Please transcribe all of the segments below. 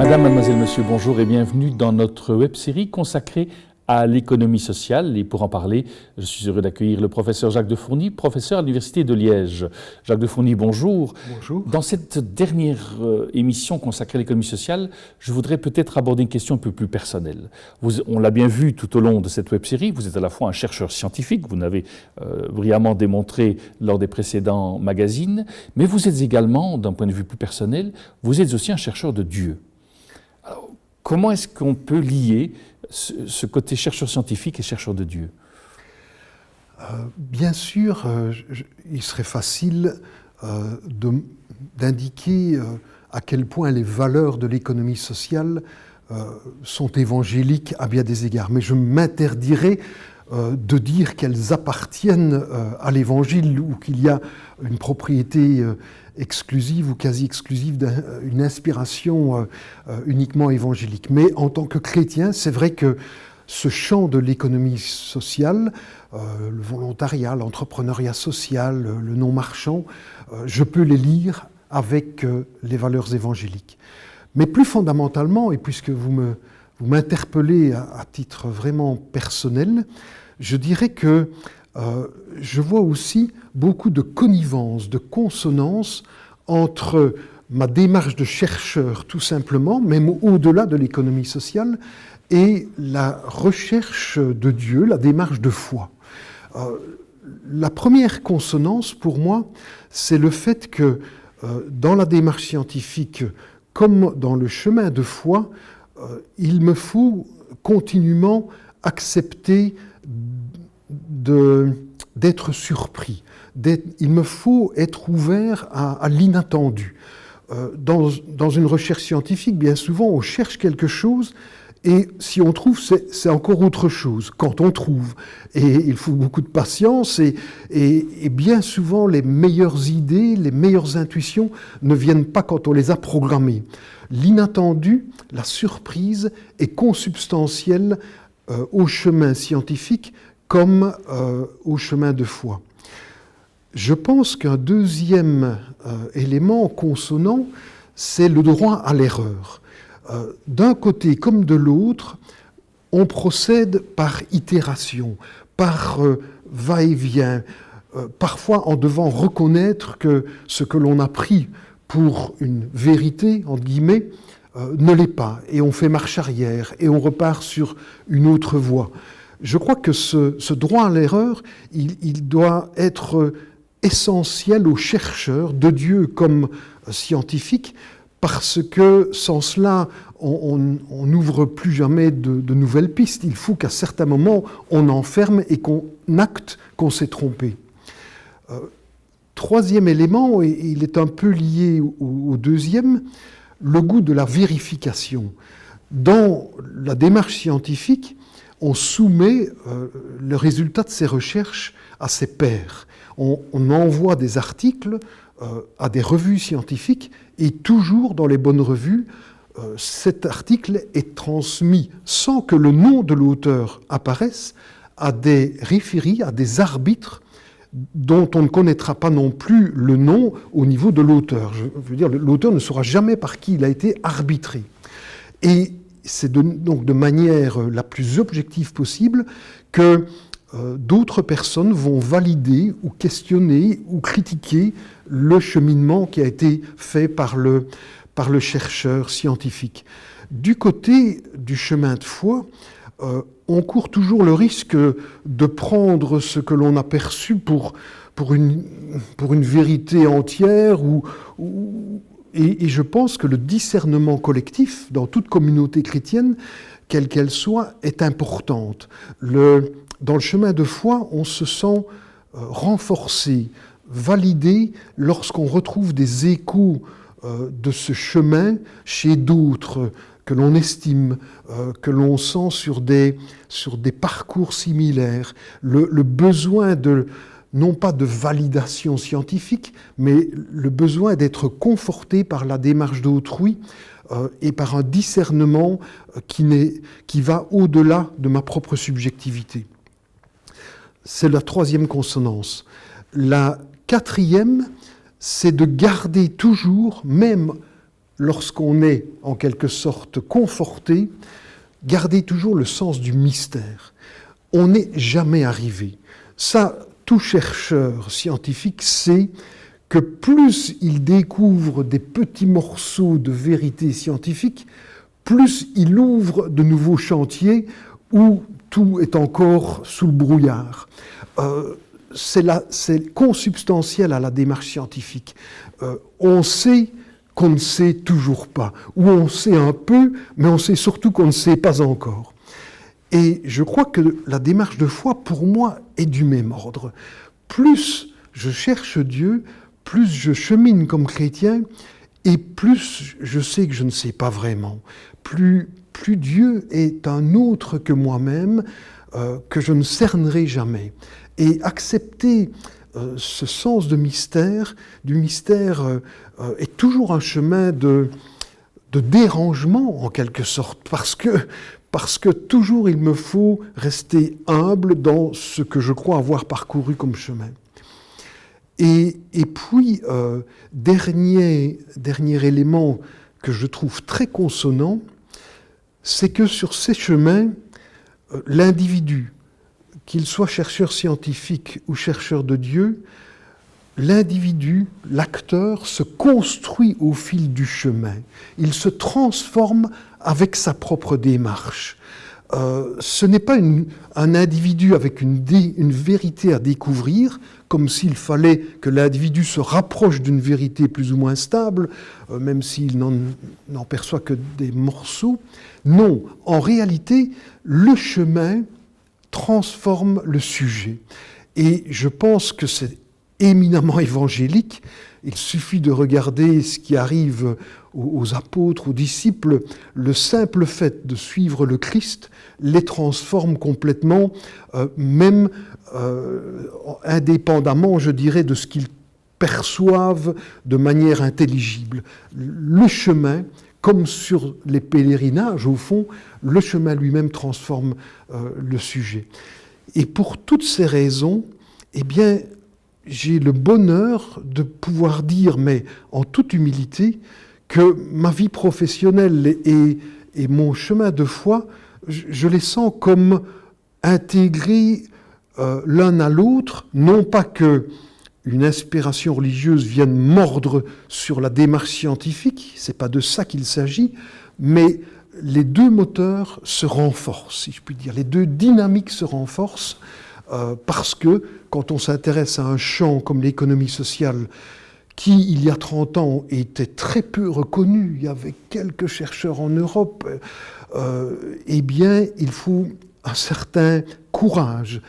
Madame, mademoiselle, monsieur, bonjour et bienvenue dans notre web-série consacrée à l'économie sociale. Et pour en parler, je suis heureux d'accueillir le professeur Jacques Defourny, professeur à l'Université de Liège. Jacques Defourny, bonjour. Bonjour. Dans cette dernière émission consacrée à l'économie sociale, je voudrais peut-être aborder une question un peu plus personnelle. On l'a bien vu tout au long de cette web-série, vous êtes à la fois un chercheur scientifique, vous l'avez brillamment démontré lors des précédents magazines, mais vous êtes également, d'un point de vue plus personnel, vous êtes aussi un chercheur de Dieu. Alors, comment est-ce qu'on peut lier ce côté chercheur scientifique et chercheur de Dieu? Bien sûr, il serait facile d'indiquer à quel point les valeurs de l'économie sociale sont évangéliques à bien des égards. Mais je m'interdirais de dire qu'elles appartiennent à l'Évangile ou qu'il y a une propriété exclusive ou quasi exclusive, une inspiration uniquement évangélique. Mais en tant que chrétien, c'est vrai que ce champ de l'économie sociale, le volontariat, l'entrepreneuriat social, le non-marchand, je peux les lire avec les valeurs évangéliques. Mais plus fondamentalement, et puisque vous m'interpellez à titre vraiment personnel, je dirais que je vois aussi beaucoup de connivence, de consonance entre ma démarche de chercheur tout simplement, même au-delà de l'économie sociale, et la recherche de Dieu, la démarche de foi. La première consonance pour moi, c'est le fait que dans la démarche scientifique, comme dans le chemin de foi, il me faut continuellement accepter d'être surpris. Il me faut être ouvert à l'inattendu. Dans une recherche scientifique, bien souvent, on cherche quelque chose et si on trouve, c'est encore autre chose, quand on trouve. Et il faut beaucoup de patience et bien souvent, les meilleures idées, les meilleures intuitions ne viennent pas quand on les a programmées. L'inattendu, la surprise est consubstantielle au chemin scientifique comme au chemin de foi. Je pense qu'un deuxième élément consonant, c'est le droit à l'erreur. D'un côté comme de l'autre, on procède par itération, par va-et-vient, parfois en devant reconnaître que ce que l'on a pris pour une vérité, entre guillemets, ne l'est pas. Et on fait marche arrière et on repart sur une autre voie. Je crois que ce droit à l'erreur, il doit être essentiel aux chercheurs de Dieu comme scientifiques, parce que sans cela, on n'ouvre plus jamais de nouvelles pistes. Il faut qu'à certains moments, on enferme et qu'on acte qu'on s'est trompé. Troisième élément, et il est un peu lié au deuxième, le goût de la vérification. Dans la démarche scientifique, on soumet le résultat de ses recherches à ses pairs. On envoie des articles à des revues scientifiques et toujours dans les bonnes revues, cet article est transmis sans que le nom de l'auteur apparaisse à des référés, à des arbitres dont on ne connaîtra pas non plus le nom au niveau de l'auteur. Je veux dire, l'auteur ne saura jamais par qui il a été arbitré. Et c'est donc de manière la plus objective possible que d'autres personnes vont valider ou questionner ou critiquer le cheminement qui a été fait par le chercheur scientifique. Du côté du chemin de foi, on court toujours le risque de prendre ce que l'on a perçu pour une vérité entière et je pense que le discernement collectif dans toute communauté chrétienne, quelle qu'elle soit, est importante. Dans le chemin de foi, on se sent renforcé, validé lorsqu'on retrouve des échos de ce chemin chez d'autres que l'on estime, que l'on sent sur des parcours similaires. Le besoin non pas de validation scientifique, mais le besoin d'être conforté par la démarche d'autrui et par un discernement qui va au-delà de ma propre subjectivité. C'est la troisième consonance. La quatrième, c'est de garder toujours, même lorsqu'on est en quelque sorte conforté, garder toujours le sens du mystère. On n'est jamais arrivé. Ça, tout chercheur scientifique sait que plus il découvre des petits morceaux de vérité scientifique, plus il ouvre de nouveaux chantiers où tout est encore sous le brouillard. C'est consubstantiel à la démarche scientifique. On sait qu'on ne sait toujours pas, ou on sait un peu, mais on sait surtout qu'on ne sait pas encore. Et je crois que la démarche de foi, pour moi, est du même ordre. Plus je cherche Dieu, plus je chemine comme chrétien, et plus je sais que je ne sais pas vraiment. Plus Dieu est un autre que moi-même, que je ne cernerai jamais. Et accepter ce sens du mystère est toujours un chemin de dérangement, en quelque sorte, parce que toujours il me faut rester humble dans ce que je crois avoir parcouru comme chemin. Et puis, dernier élément que je trouve très consonant, c'est que sur ces chemins, l'individu, qu'il soit chercheur scientifique ou chercheur de Dieu, l'individu, l'acteur, se construit au fil du chemin. Il se transforme avec sa propre démarche. Ce n'est pas un individu avec une vérité à découvrir, comme s'il fallait que l'individu se rapproche d'une vérité plus ou moins stable, même s'il n'en perçoit que des morceaux. Non, en réalité, le chemin transforme le sujet. Et je pense que c'est éminemment évangélique. Il suffit de regarder ce qui arrive aux apôtres, aux disciples. Le simple fait de suivre le Christ les transforme complètement, même indépendamment, je dirais, de ce qu'ils perçoivent de manière intelligible. Le chemin, comme sur les pèlerinages, au fond, le chemin lui-même transforme le sujet. Et pour toutes ces raisons, eh bien, j'ai le bonheur de pouvoir dire, mais en toute humilité, que ma vie professionnelle et mon chemin de foi, je les sens comme intégrés l'un à l'autre, non pas que une inspiration religieuse vienne mordre sur la démarche scientifique, c'est pas de ça qu'il s'agit, mais les deux moteurs se renforcent, si je puis dire, les deux dynamiques se renforcent, parce que quand on s'intéresse à un champ comme l'économie sociale, qui, il y a 30 ans, était très peu reconnu, il y avait quelques chercheurs en Europe, eh bien, il faut un certain courage.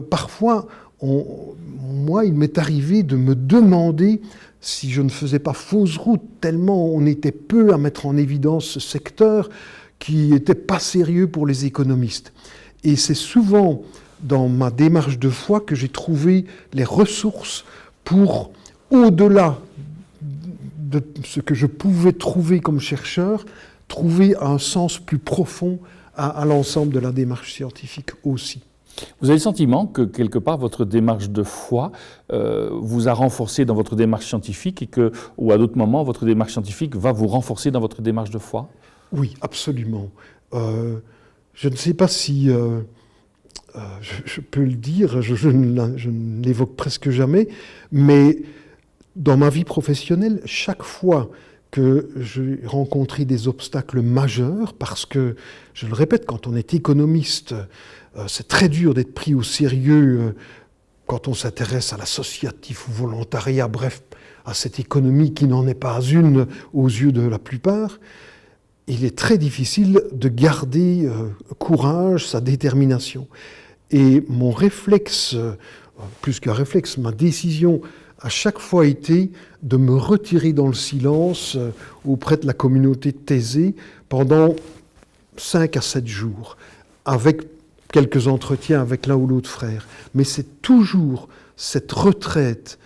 Parfois, moi, il m'est arrivé de me demander si je ne faisais pas fausse route, tellement on était peu à mettre en évidence ce secteur qui n'était pas sérieux pour les économistes. Et c'est souvent dans ma démarche de foi que j'ai trouvé les ressources pour, au-delà de ce que je pouvais trouver comme chercheur, trouver un sens plus profond à l'ensemble de la démarche scientifique aussi. Vous avez le sentiment que, quelque part, votre démarche de foi vous a renforcé dans votre démarche scientifique et que, ou à d'autres moments, votre démarche scientifique va vous renforcer dans votre démarche de foi? Oui, absolument. Je ne sais pas si je peux le dire, je ne l'évoque presque jamais, mais dans ma vie professionnelle, chaque fois que j'ai rencontré des obstacles majeurs, parce que, je le répète, quand on est économiste, c'est très dur d'être pris au sérieux quand on s'intéresse à l'associatif ou volontariat, bref, à cette économie qui n'en est pas une aux yeux de la plupart. Il est très difficile de garder courage, sa détermination. Et mon réflexe, plus qu'un réflexe, ma décision a chaque fois été de me retirer dans le silence auprès de la communauté de Thésée pendant 5 à 7 jours, avec quelques entretiens avec l'un ou l'autre frère. Mais c'est toujours cette retraite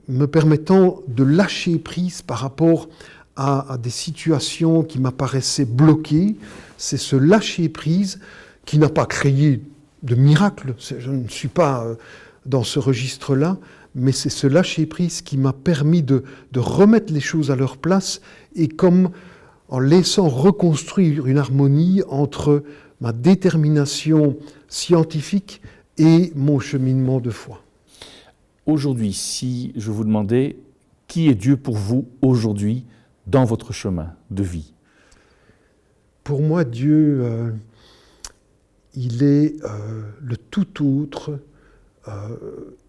me permettant de lâcher prise par rapport à des situations qui m'apparaissaient bloquées. C'est ce lâcher prise qui n'a pas créé de miracle. Je ne suis pas dans ce registre-là, mais c'est ce lâcher-prise qui m'a permis de remettre les choses à leur place et comme en laissant reconstruire une harmonie entre ma détermination scientifique et mon cheminement de foi. Aujourd'hui, si je vous demandais qui est Dieu pour vous aujourd'hui dans votre chemin de vie? Pour moi, Dieu, il est le tout autre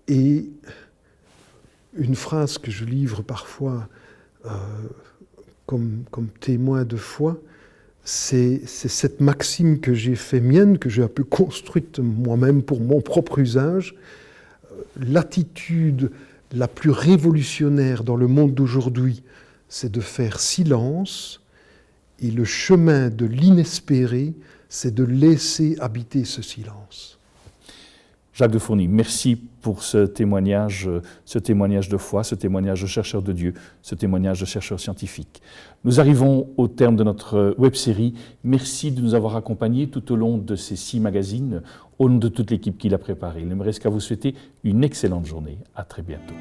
et une phrase que je livre parfois comme témoin de foi, c'est cette maxime que j'ai fait mienne, que j'ai un peu construite moi-même pour mon propre usage. L'attitude la plus révolutionnaire dans le monde d'aujourd'hui, c'est de faire silence, et le chemin de l'inespéré, c'est de laisser habiter ce silence. Jacques de Fourny, merci pour ce témoignage de foi, ce témoignage de chercheur de Dieu, ce témoignage de chercheur scientifique. Nous arrivons au terme de notre web-série. Merci de nous avoir accompagnés tout au long de ces 6 magazines, au nom de toute l'équipe qui l'a préparé. Il ne me reste qu'à vous souhaiter une excellente journée. À très bientôt.